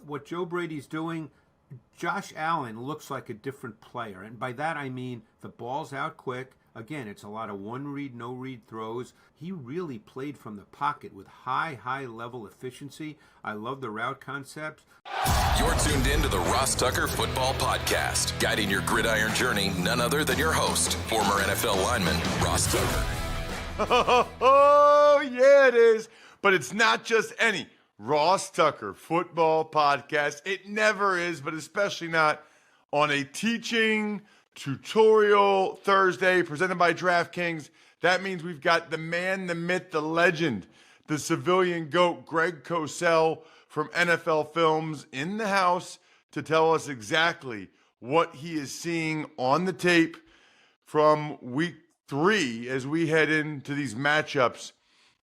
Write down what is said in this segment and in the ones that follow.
what Joe Brady's doing, Josh Allen looks like a different player. And by that I mean the ball's out quick. Again, it's a lot of one-read, no-read throws. He really played from the pocket with high level efficiency. I love the route concepts. You're tuned in to the Ross Tucker Football Podcast, guiding your gridiron journey, none other than your host, former NFL lineman, Ross Tucker. Oh, yeah, it is. But it's not just any Ross Tucker Football Podcast. It never is, but especially not on a teaching tutorial Thursday presented by DraftKings. That means we've got the man, the myth, the legend, the civilian GOAT, Greg Cosell from NFL Films in the house to tell us exactly what he is seeing on the tape from week 3 as we head into these matchups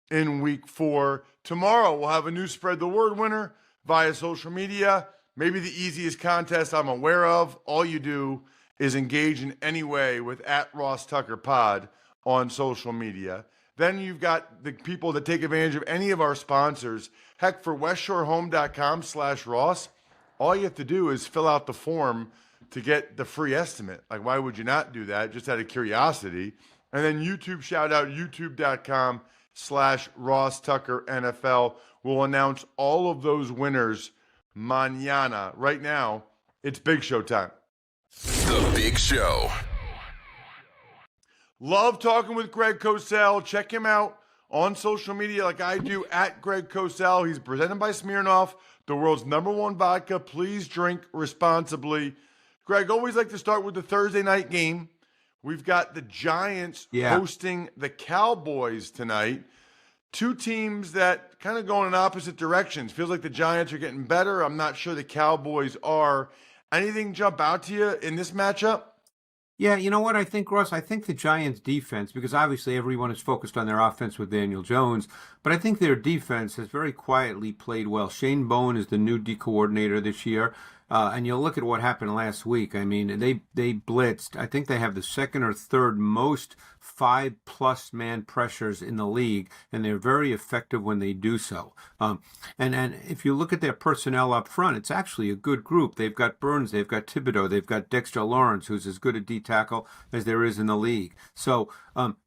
in week 4. Tomorrow we'll have a new Spread the Word winner via social media. Maybe the easiest contest I'm aware of. All you do is engage in any way with @RossTuckerPod on social media. Then you've got the people that take advantage of any of our sponsors. Heck, for westshorehome.com/Ross, all you have to do is fill out the form to get the free estimate. Like, why would you not do that? Just out of curiosity. And then YouTube shout out, youtube.com/RossTuckerNFL. We'll announce all of those winners mañana. Right now, it's Big Show time. The Big Show. Love talking with Greg Cosell. Check him out on social media like I do, @Greg Cosell. He's presented by Smirnoff, the world's #1 vodka. Please drink responsibly. Greg, always like to start with the Thursday night game. We've got the Giants hosting the Cowboys tonight. Two teams that kind of go in opposite directions. Feels like the Giants are getting better. I'm not sure the Cowboys are. Anything jump out to you in this matchup? Yeah, you know what I think, Russ? I think the Giants' defense, because obviously everyone is focused on their offense with Daniel Jones, but I think their defense has very quietly played well. Shane Bowen is the new D coordinator this year, and you'll look at what happened last week. I mean, they blitzed. I think they have the second or third most 5+ man pressures in the league, and they're very effective when they do so. And if you look at their personnel up front, it's actually a good group. They've got Burns, they've got Thibodeau, they've got Dexter Lawrence, who's as good a D tackle as there is in the league. So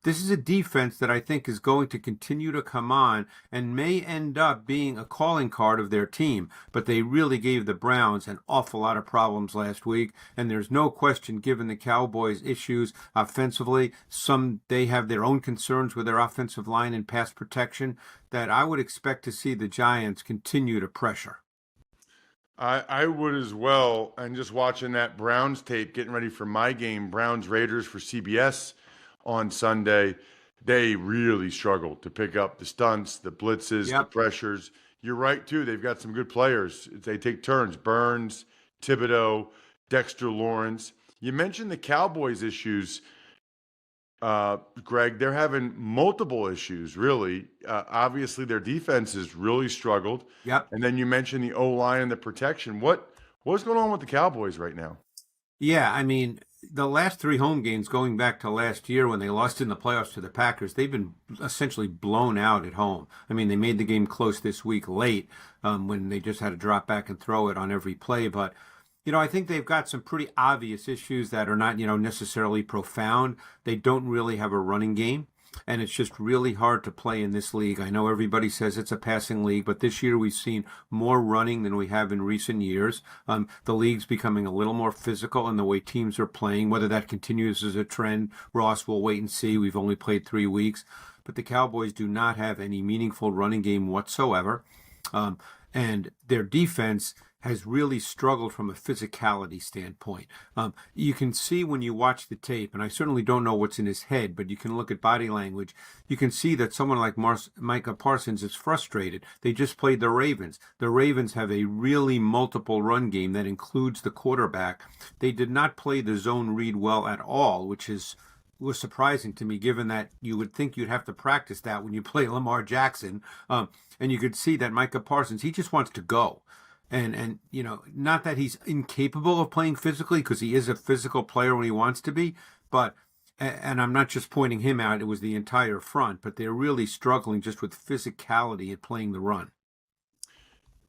this is a defense that I think is going to continue to come on and may end up being a calling card of their team. But they really gave the Browns an awful lot of problems last week, and there's no question, given the Cowboys' issues offensively, they have their own concerns with their offensive line and pass protection, that I would expect to see the Giants continue to pressure. I would as well. And just watching that Browns tape, getting ready for my game, Browns-Raiders for CBS on Sunday, they really struggled to pick up the stunts, the blitzes, the pressures. You're right, too. They've got some good players. They take turns. Burns, Thibodeau, Dexter Lawrence. You mentioned the Cowboys' issues. Greg, they're having multiple issues, really. Obviously, their defense has really struggled. Yep. And then you mentioned the O-line and the protection. What's going on with the Cowboys right now? Yeah, I mean, the last 3 home games going back to last year when they lost in the playoffs to the Packers, they've been essentially blown out at home. I mean, they made the game close this week late when they just had to drop back and throw it on every play. But I think they've got some pretty obvious issues that are not, necessarily profound. They don't really have a running game, and it's just really hard to play in this league. I know everybody says it's a passing league, but this year we've seen more running than we have in recent years. The league's becoming a little more physical in the way teams are playing. Whether that continues as a trend, Ross, we'll wait and see. We've only played 3 weeks. But the Cowboys do not have any meaningful running game whatsoever. And their defense has really struggled from a physicality standpoint. You can see when you watch the tape, and I certainly don't know what's in his head, but you can look at body language. You can see that someone like Micah Parsons is frustrated. They just played the Ravens. The Ravens have a really multiple run game that includes the quarterback. They did not play the zone read well at all, which was surprising to me, given that you would think you'd have to practice that when you play Lamar Jackson. And you could see that Micah Parsons, he just wants to go. And not that he's incapable of playing physically, because he is a physical player when he wants to be, but, and I'm not just pointing him out, it was the entire front, but they're really struggling just with physicality at playing the run.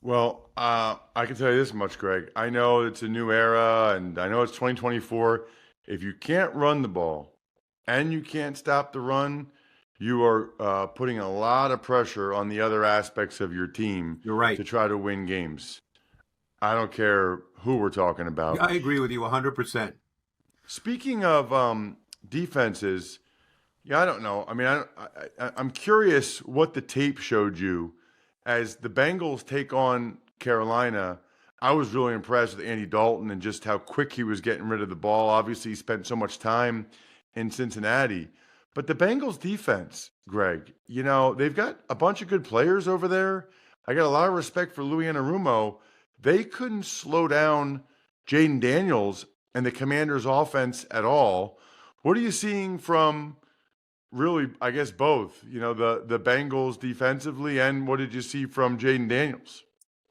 Well, I can tell you this much, Greg. I know it's a new era, and I know it's 2024. If you can't run the ball and you can't stop the run, you are putting a lot of pressure on the other aspects of your team You're right. to try to win games. I don't care who we're talking about. I agree with you 100%. Speaking of defenses, yeah, I don't know. I mean, I'm curious what the tape showed you as the Bengals take on Carolina. I was really impressed with Andy Dalton and just how quick he was getting rid of the ball. Obviously, he spent so much time in Cincinnati. But the Bengals defense, Greg, they've got a bunch of good players over there. I got a lot of respect for Louis Anarumo. They couldn't slow down Jaden Daniels and the Commanders offense at all. What are you seeing from really, I guess, both, the Bengals defensively, and what did you see from Jaden Daniels?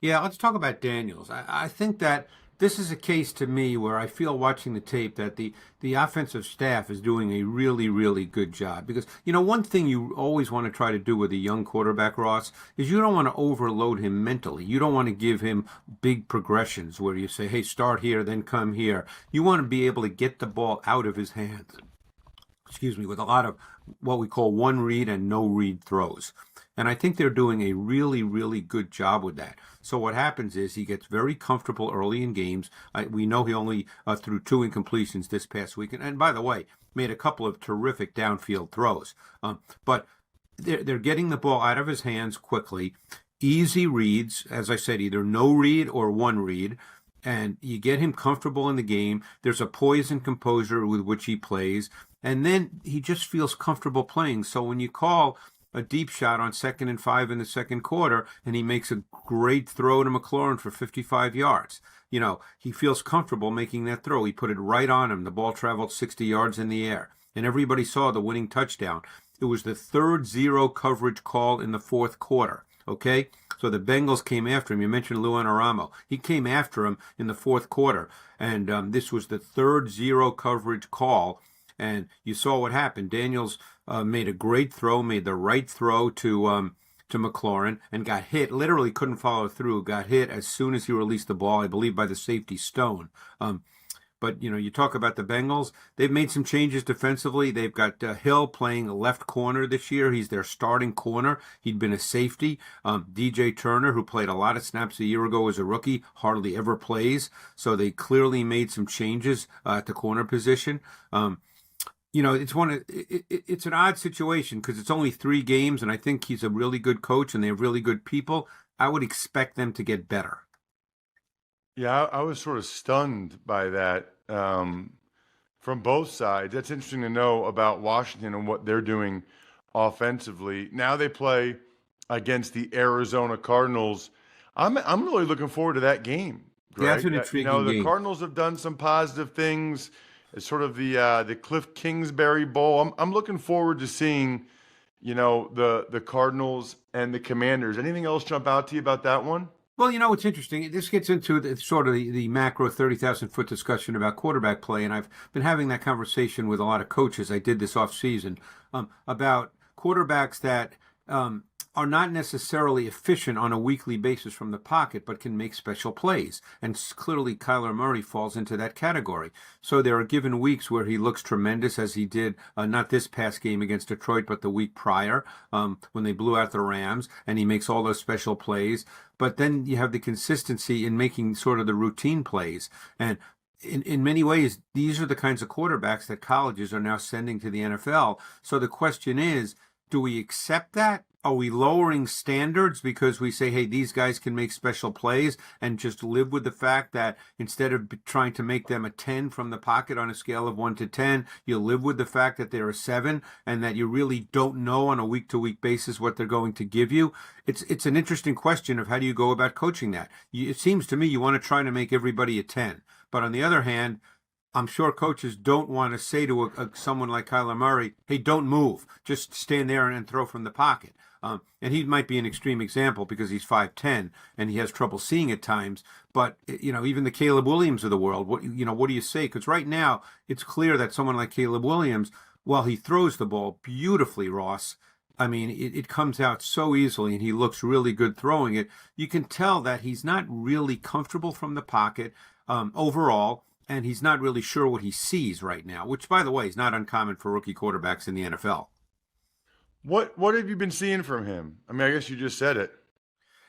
Yeah, let's talk about Daniels. I think that this is a case to me where I feel watching the tape that the offensive staff is doing a really, really good job. Because, one thing you always want to try to do with a young quarterback, Ross, is you don't want to overload him mentally. You don't want to give him big progressions where you say, hey, start here, then come here. You want to be able to get the ball out of his hands, with a lot of what we call one read and no read throws. And I think they're doing a really, really good job with that. So what happens is he gets very comfortable early in games. We know he only threw 2 incompletions this past week. And by the way, made a couple of terrific downfield throws. But they're getting the ball out of his hands quickly. Easy reads, as I said, either no read or one read. And you get him comfortable in the game. There's a poise and composure with which he plays. And then he just feels comfortable playing. So when you call a deep shot on 2nd and 5 in the second quarter, and he makes a great throw to McLaurin for 55 yards, he feels comfortable making that throw. He put it right on him. The ball traveled 60 yards in the air. And everybody saw the winning touchdown. It was the third zero coverage call in the fourth quarter. Okay? So the Bengals came after him. You mentioned Lou Anarumo. He came after him in the fourth quarter. And this was the third zero coverage call. And you saw what happened. Daniels made a great throw, made the right throw to McLaurin, and got hit. Literally couldn't follow through. Got hit as soon as he released the ball, I believe, by the safety Stone. But, you talk about the Bengals. They've made some changes defensively. They've got Hill playing left corner this year. He's their starting corner. He'd been a safety. DJ Turner, who played a lot of snaps a year ago as a rookie, hardly ever plays. So they clearly made some changes at the corner position. It's an odd situation because it's only 3 games, and I think he's a really good coach, and they have really good people. I would expect them to get better. Yeah, I was sort of stunned by that from both sides. That's interesting to know about Washington and what they're doing offensively. Now they play against the Arizona Cardinals. I'm really looking forward to that game, Greg. Yeah, that's an intriguing the game. Cardinals have done some positive things. It's sort of the Cliff Kingsbury Bowl. I'm looking forward to seeing, the Cardinals and the Commanders. Anything else jump out to you about that one? Well, it's interesting. This gets into the macro 30,000-foot discussion about quarterback play, and I've been having that conversation with a lot of coaches. I did this off-season about quarterbacks that are not necessarily efficient on a weekly basis from the pocket, but can make special plays. And clearly Kyler Murray falls into that category. So there are given weeks where he looks tremendous, as he did, not this past game against Detroit, but the week prior, when they blew out the Rams, and he makes all those special plays. But then you have the consistency in making sort of the routine plays. And in many ways, these are the kinds of quarterbacks that colleges are now sending to the NFL. So the question is, do we accept that? Are we lowering standards because we say, hey, these guys can make special plays, and just live with the fact that instead of trying to make them a 10 from the pocket on a scale of 1 to 10, you live with the fact that they're a 7 and that you really don't know on a week-to-week basis what they're going to give you? It's an interesting question of how do you go about coaching that. It seems to me you want to try to make everybody a 10. But on the other hand, I'm sure coaches don't want to say to someone like Kyler Murray, hey, don't move. Just stand there and throw from the pocket. And he might be an extreme example because he's 5'10" and he has trouble seeing at times. But, even the Caleb Williams of the world, what do you say? Because right now it's clear that someone like Caleb Williams, while he throws the ball beautifully, Ross, I mean, it comes out so easily, and he looks really good throwing it. You can tell that he's not really comfortable from the pocket overall, and he's not really sure what he sees right now, which, by the way, is not uncommon for rookie quarterbacks in the NFL. What have you been seeing from him? I mean, I guess you just said it.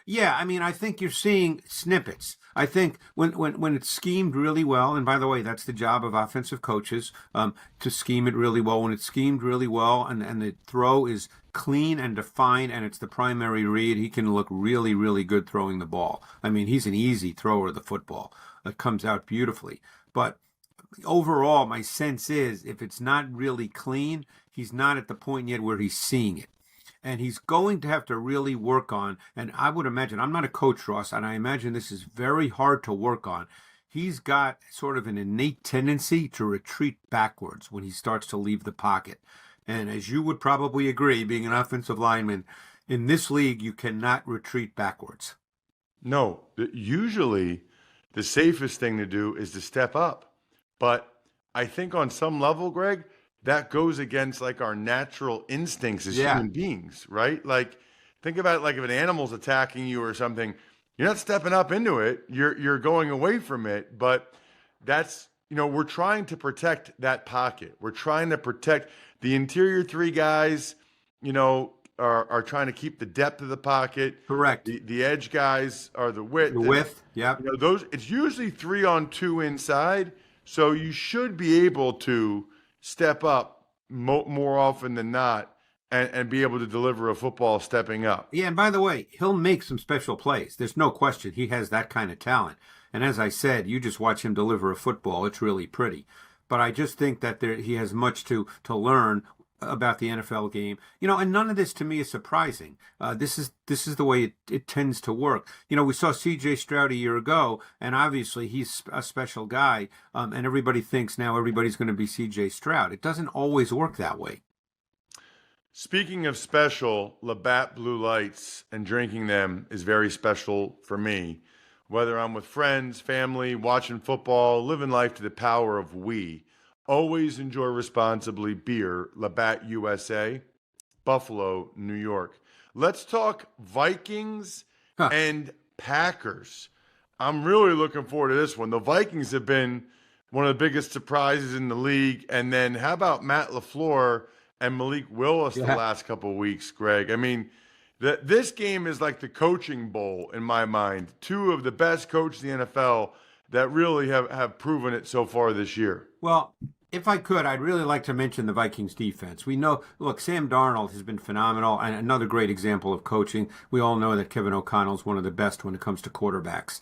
Yeah, I mean, I think you're seeing snippets. I think when it's schemed really well, and by the way, that's the job of offensive coaches, to scheme it really well. When it's schemed really well and the throw is clean and defined and it's the primary read, he can look really, really good throwing the ball. I mean, he's an easy thrower of the football. It comes out beautifully. But overall, my sense is if it's not really clean, he's not at the point yet where he's seeing it. And he's going to have to really work on, and I would imagine, I'm not a coach, Ross, and I imagine this is very hard to work on. He's got sort of an innate tendency to retreat backwards when he starts to leave the pocket. And as you would probably agree, being an offensive lineman, in this league, you cannot retreat backwards. No, usually the safest thing to do is to step up. But I think on some level, Greg, that goes against like our natural instincts as human beings, right? Like think about it, like if an animal's attacking you or something, you're not stepping up into it, you're going away from it. But that's, we're trying to protect that pocket. We're trying to protect the interior three guys, are trying to keep the depth of the pocket. Correct. The edge guys are the width. The width, yeah. Those, it's usually 3-on-2 inside, so you should be able to step up more often than not and be able to deliver a football stepping up. Yeah, and by the way, he'll make some special plays. There's no question he has that kind of talent. And as I said, you just watch him deliver a football. It's really pretty. But I just think that he has much to learn about the NFL game. And none of this to me is surprising. This is the way it tends to work. We saw C.J. Stroud a year ago, and obviously he's a special guy, and everybody thinks now everybody's going to be C.J. Stroud. It doesn't always work that way. Speaking of special, Labatt Blue Lights and drinking them is very special for me. Whether I'm with friends, family, watching football, living life to the power of we. Always enjoy responsibly beer, Labatt USA, Buffalo, New York. Let's talk Vikings and Packers. I'm really looking forward to this one. The Vikings have been one of the biggest surprises in the league. And then how about Matt LaFleur and Malik Willis the last couple of weeks, Greg? I mean, this game is like the coaching bowl in my mind. Two of the best coaches in the NFL that really have proven it so far this year. Well, if I could, I'd really like to mention the Vikings defense. We know, look, Sam Darnold has been phenomenal and another great example of coaching. We all know that Kevin O'Connell is one of the best when it comes to quarterbacks.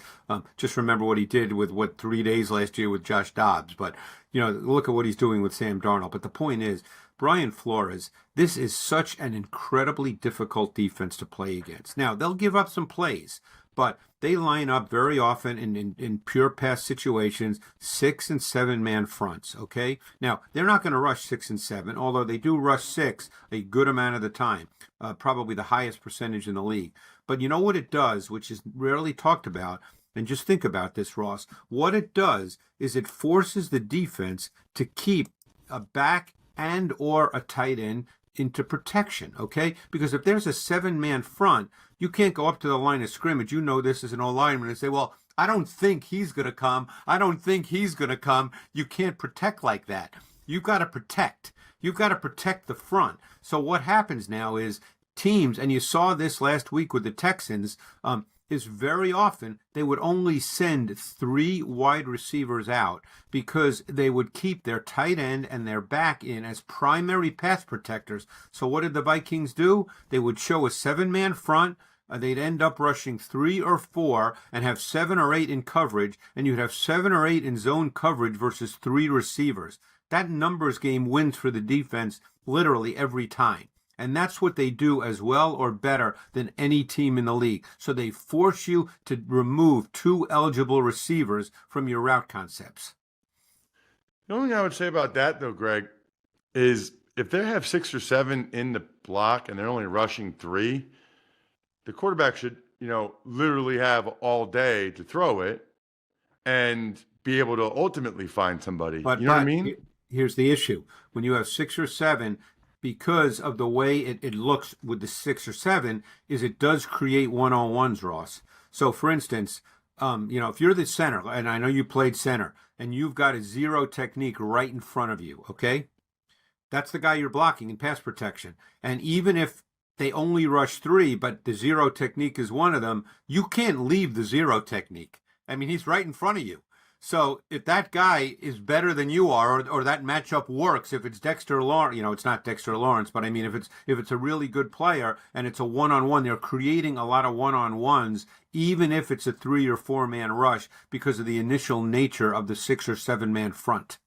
Just remember what he did with 3 days last year with Josh Dobbs. But, look at what he's doing with Sam Darnold. But the point is, Brian Flores, this is such an incredibly difficult defense to play against. Now, they'll give up some plays, but they line up very often in pure pass situations, 6 and 7 man fronts, okay? Now, they're not going to rush 6 and 7, although they do rush 6 a good amount of the time, probably the highest percentage in the league. But you know what it does, which is rarely talked about, and just think about this, Ross. What it does is it forces the defense to keep a back and or a tight end into protection, okay? Because if there's a 7-man front, you can't go up to the line of scrimmage. You know this as an O-lineman and say, well, I don't think he's going to come. I don't think he's going to come. You can't protect like that. You've got to protect. You've got to protect the front. So what happens now is teams, and you saw this last week with the Texans, is very often they would only send 3 wide receivers out because they would keep their tight end and their back in as primary pass protectors. So what did the Vikings do? They would show a 7-man front. They'd end up rushing 3 or 4 and have 7 or 8 in coverage, and you'd have 7 or 8 in zone coverage versus 3 receivers. That numbers game wins for the defense literally every time. And that's what they do as well or better than any team in the league. So they force you to remove 2 eligible receivers from your route concepts. The only thing I would say about that, though, Greg, is if they have 6 or 7 in the block and they're only rushing 3, the quarterback should, literally have all day to throw it and be able to ultimately find somebody. But you know what I mean? Here's the issue. When you have 6 or 7, because of the way it looks with the 6 or 7 is it does create one-on-ones, Ross. So, for instance, if you're the center, and I know you played center, and you've got a zero technique right in front of you, okay? That's the guy you're blocking in pass protection. And even if they only rush 3, but the zero technique is one of them, you can't leave the zero technique. I mean, he's right in front of you. So if that guy is better than you are, or that matchup works, if it's Dexter Lawrence, it's not Dexter Lawrence, but I mean, if it's a really good player and it's a one-on-one, they're creating a lot of one-on-ones, even if it's a 3 or 4 man rush, because of the initial nature of the 6 or 7 man front.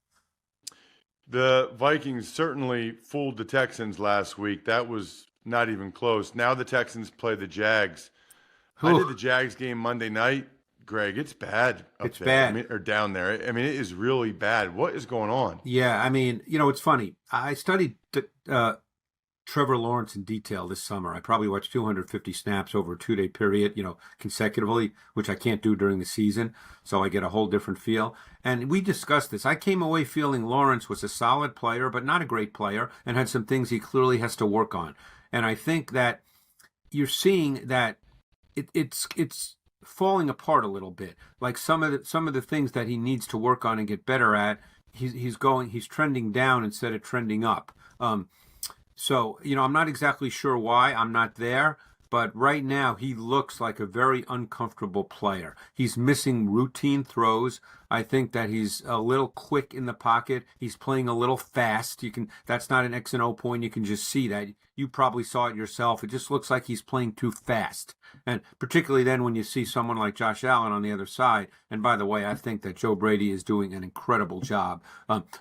The Vikings certainly fooled the Texans last week. That was not even close. Now the Texans play the Jags. I did the Jags game Monday night. Greg, it's bad up It's there. bad. Or down there. I mean, it is really bad. What is going on? Yeah, I mean, it's funny. I studied Trevor Lawrence in detail this summer. I probably watched 250 snaps over a 2-day period, consecutively, which I can't do during the season. So I get a whole different feel. And we discussed this. I came away feeling Lawrence was a solid player, but not a great player, and had some things he clearly has to work on. And I think that you're seeing that it's falling apart a little bit. Like some of the things that he needs to work on and get better at, he's trending down instead of trending up. So I'm not exactly sure why. I'm not there, but right now he looks like a very uncomfortable player. He's missing routine throws. I think that he's a little quick in the pocket. He's playing a little fast. That's not an X and O point. You can just see that. You probably saw it yourself. It just looks like he's playing too fast. And particularly then when you see someone like Josh Allen on the other side. And by the way, I think that Joe Brady is doing an incredible job.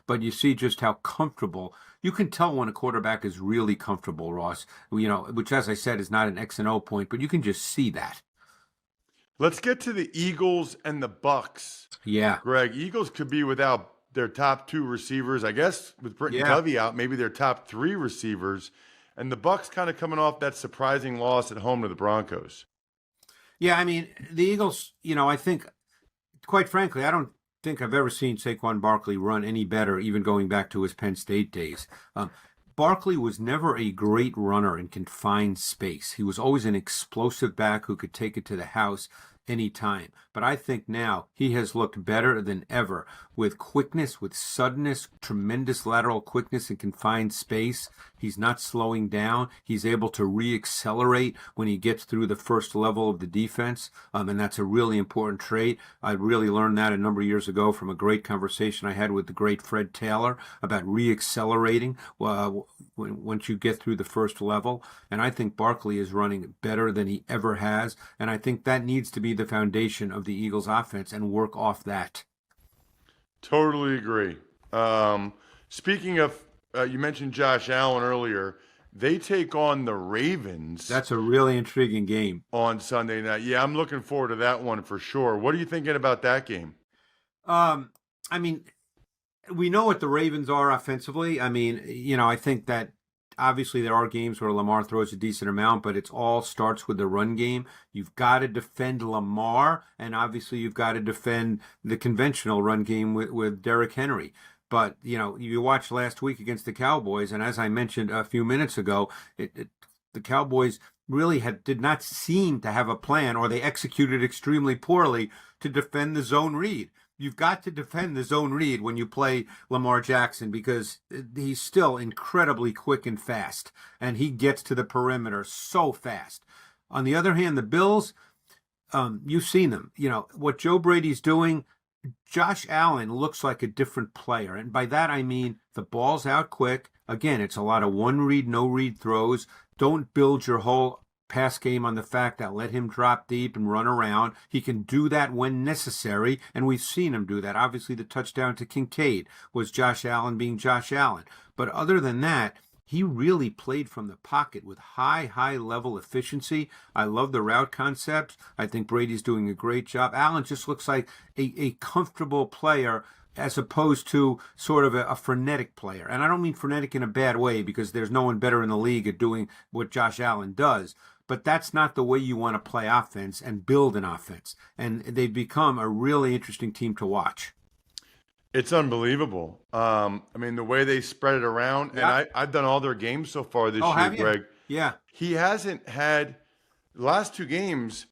But you see just how comfortable. You can tell when a quarterback is really comfortable, Ross, which, as I said, is not an X and O point, but you can just see that. Let's get to the Eagles and the Bucs. Yeah. Greg, Eagles could be without their top 2 receivers. I guess with Britton Covey out, maybe their top 3 receivers. And the Bucs kind of coming off that surprising loss at home to the Broncos. Yeah, I mean, the Eagles, I think, quite frankly, I don't think I've ever seen Saquon Barkley run any better, even going back to his Penn State days. Barkley was never a great runner in confined space. He was always an explosive back who could take it to the house anytime. But I think now he has looked better than ever with quickness, with suddenness, tremendous lateral quickness in confined space. He's not slowing down. He's able to re-accelerate when he gets through the first level of the defense, and that's a really important trait. I really learned that a number of years ago from a great conversation I had with the great Fred Taylor about re-accelerating once you get through the first level. And I think Barkley is running better than he ever has, and I think that needs to be the foundation of the Eagles offense and work off that. Totally agree. Speaking of, you mentioned Josh Allen earlier. They take on the Ravens. That's a really intriguing game. On Sunday night. Yeah, I'm looking forward to that one for sure. What are you thinking about that game? I mean, we know what the Ravens are offensively. I mean, I think that obviously there are games where Lamar throws a decent amount, but it all starts with the run game. You've got to defend Lamar, and obviously you've got to defend the conventional run game with Derrick Henry. But, you watched last week against the Cowboys, and as I mentioned a few minutes ago, the Cowboys really did not seem to have a plan, or they executed extremely poorly to defend the zone read. You've got to defend the zone read when you play Lamar Jackson because he's still incredibly quick and fast, and he gets to the perimeter so fast. On the other hand, the Bills, you've seen them. What Joe Brady's doing, Josh Allen looks like a different player, and by that I mean the ball's out quick. Again, it's a lot of one-read, no-read throws. Don't build your whole pass game on the fact that let him drop deep and run around. He can do that when necessary, and we've seen him do that. Obviously, the touchdown to Kincaid was Josh Allen being Josh Allen. But other than that, he really played from the pocket with high level efficiency. I love the route concept. I think Brady's doing a great job. Allen just looks like a comfortable player as opposed to sort of a frenetic player. And I don't mean frenetic in a bad way because there's no one better in the league at doing what Josh Allen does. But that's not the way you want to play offense and build an offense. And they've become a really interesting team to watch. It's unbelievable. I mean, the way they spread it around, and Yeah. I've done all their games so far this Oh, year, have you? Greg. Yeah. He hasn't had the last two games,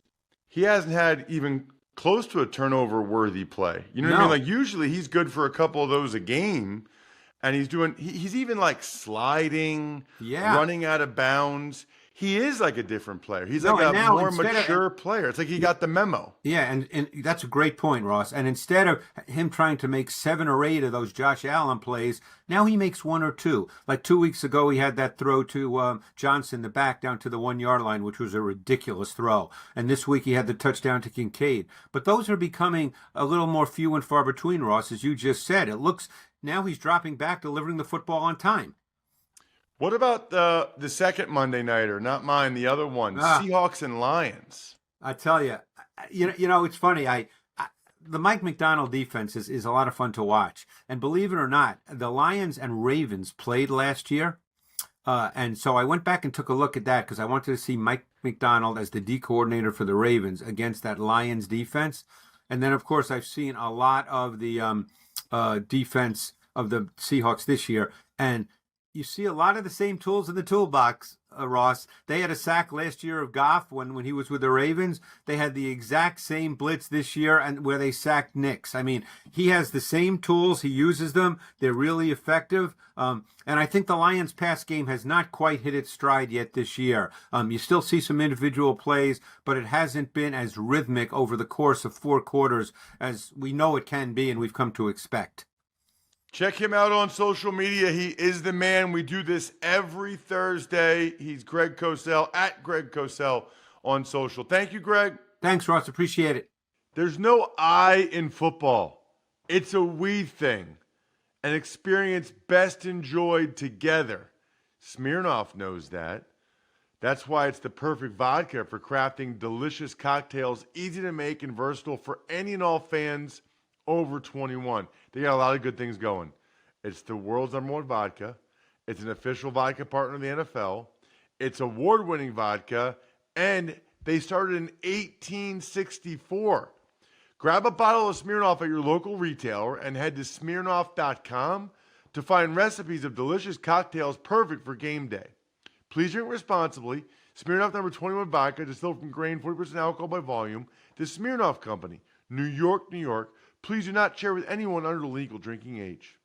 he hasn't had even close to a turnover worthy play. You know what I mean? No. Like usually he's good for a couple of those a game, and he's even like sliding, Yeah. running out of bounds. He is like a different player. He's No, like and a now more instead of mature player. It's like he got the memo. Yeah, and that's a great point, Ross. And instead of him trying to make 7 or 8 of those Josh Allen plays, now he makes 1 or 2. Like 2 weeks ago, he had that throw to Johnson, the back, down to the 1 yard line, which was a ridiculous throw. And this week he had the touchdown to Kincaid. But those are becoming a little more few and far between, Ross, as you just said. It looks now he's dropping back, delivering the football on time. What about the second Monday nighter? Not mine, the other one. Ah. Seahawks and Lions. I tell you, it's funny. The Mike McDonald defense is a lot of fun to watch. And believe it or not, the Lions and Ravens played last year. And so I went back and took a look at that because I wanted to see Mike McDonald as the D coordinator for the Ravens against that Lions defense. And then, of course, I've seen a lot of the defense of the Seahawks this year. And you see a lot of the same tools in the toolbox, Ross. They had a sack last year of Goff when he was with the Ravens. They had the exact same blitz this year and where they sacked Nix. I mean, he has the same tools. He uses them. They're really effective. And I think the Lions pass game has not quite hit its stride yet this year. You still see some individual plays, but it hasn't been as rhythmic over the course of 4 quarters as we know it can be and we've come to expect. Check him out on social media. He is the man. We do this every Thursday. He's Greg Cosell, at Greg Cosell on social. Thank you, Greg. Thanks, Ross. Appreciate it. There's no I in football. It's a we thing. An experience best enjoyed together. Smirnoff knows that. That's why it's the perfect vodka for crafting delicious cocktails, easy to make and versatile for any and all fans over 21. They got a lot of good things going. It's the world's #1 vodka. It's an official vodka partner of the NFL. It's award-winning vodka, and they started in 1864. Grab a bottle of Smirnoff at your local retailer and head to Smirnoff.com to find recipes of delicious cocktails perfect for game day. Please drink responsibly. Smirnoff #21 vodka, distilled from grain, 40% alcohol by volume. The Smirnoff Company, New York, New York. Please do not share with anyone under the legal drinking age.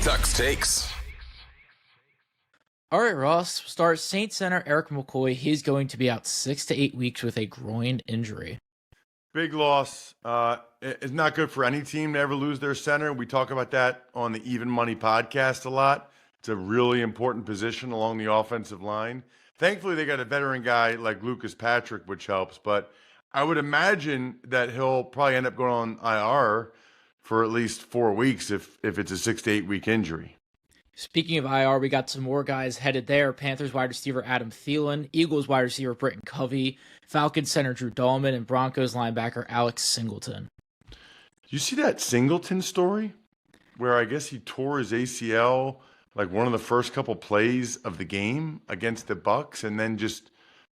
Tuck's Takes. All right, Ross. Start Saints center Eric McCoy. He's going to be out 6 to 8 weeks with a groin injury. Big loss. It's not good for any team to ever lose their center. We talk about that on the Even Money podcast a lot. It's a really important position along the offensive line. Thankfully, they got a veteran guy like Lucas Patrick, which helps. But I would imagine that he'll probably end up going on IR for at least 4 weeks if it's a 6 to 8 week injury. Speaking of IR, we got some more guys headed there. Panthers wide receiver Adam Thielen, Eagles wide receiver Britton Covey, Falcons center Drew Dahlman, and Broncos linebacker Alex Singleton. You see that Singleton story where I guess he tore his ACL like one of the first couple plays of the game against the Bucs and then just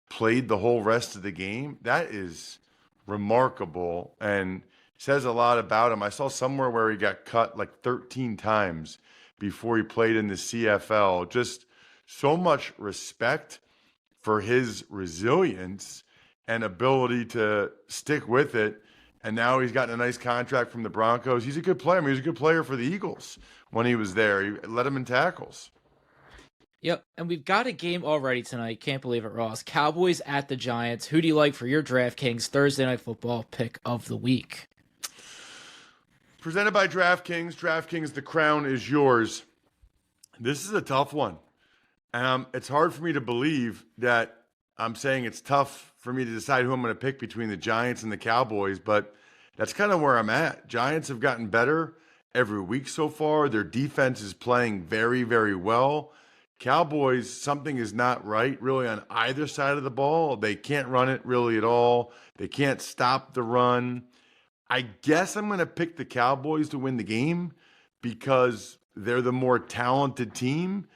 played the whole rest of the game? That is remarkable and says a lot about him. I saw somewhere where he got cut like 13 times before he played in the CFL. Just so much respect for his resilience and ability to stick with it. And now he's gotten a nice contract from the Broncos. He's a good player. I mean, he was a good player for the Eagles when he was there. He led them in tackles. Yep, and we've got a game already tonight. Can't believe it, Ross. Cowboys at the Giants. Who do you like for your DraftKings Thursday Night Football pick of the week? Presented by DraftKings. DraftKings, the crown is yours. This is a tough one. It's hard for me to believe that I'm saying it's tough for me to decide who I'm going to pick between the Giants and the Cowboys, but that's kind of where I'm at. Giants have gotten better every week so far. Their defense is playing very, very well. Cowboys, something is not right really on either side of the ball. They can't run it really at all. They can't stop the run. I guess I'm going to pick the Cowboys to win the game because they're the more talented team,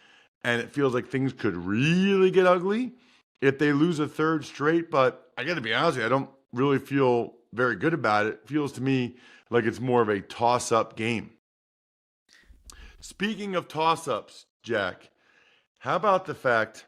and it feels like things could really get ugly if they lose a third straight. But I got to be honest with you, I don't really feel very good about it. It feels to me like it's more of a toss-up game. Speaking of toss-ups, Jack, how about the fact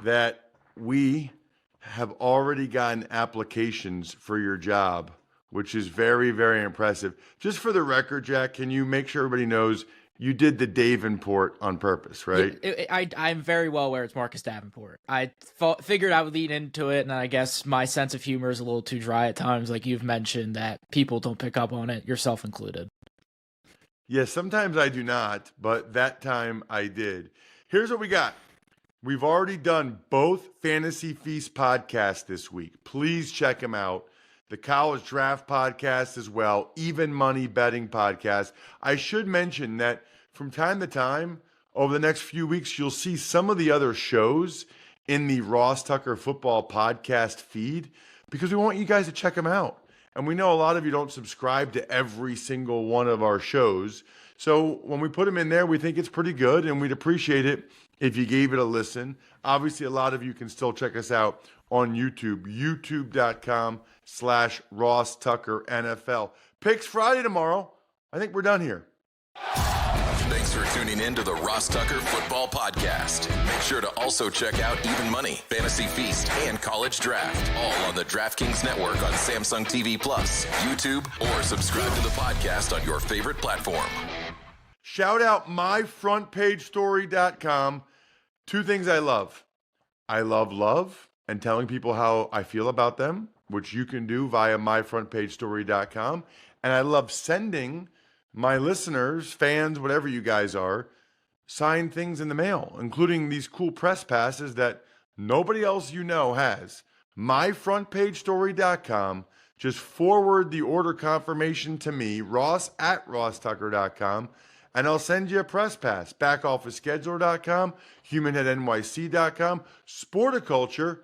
that we have already gotten applications for your job, which is very, very impressive. Just for the record, Jack, can you make sure everybody knows you did the Davenport on purpose, right? I'm very well aware it's Marcus Davenport. I figured I would lean into it, and I guess my sense of humor is a little too dry at times, like you've mentioned, that people don't pick up on it, yourself included. Yes, sometimes I do not, but that time I did. Here's what we got. We've already done both Fantasy Feast podcasts this week. Please check them out. The College Draft podcast as well, Even Money Betting podcast. I should mention that from time to time, over the next few weeks, you'll see some of the other shows in the Ross Tucker Football podcast feed because we want you guys to check them out. And we know a lot of you don't subscribe to every single one of our shows. So when we put them in there, we think it's pretty good, and we'd appreciate it if you gave it a listen. Obviously, a lot of you can still check us out on YouTube, youtube.com/Ross Tucker NFL. Picks Friday tomorrow. I think we're done here. Thanks for tuning in to the Ross Tucker Football Podcast. Make sure to also check out Even Money, Fantasy Feast, and College Draft, all on the DraftKings Network on Samsung TV Plus, YouTube, or subscribe to the podcast on your favorite platform. Shout out myfrontpagestory.com. Two things I love. I love and telling people how I feel about them, which you can do via myfrontpagestory.com. And I love sending my listeners, fans, whatever you guys are, signed things in the mail, including these cool press passes that nobody else you know has. myfrontpagestory.com. Just forward the order confirmation to me, ross@rosstucker.com, and I'll send you a press pass. Backofficescheduler.com, humanheadnyc.com, Sporticulture,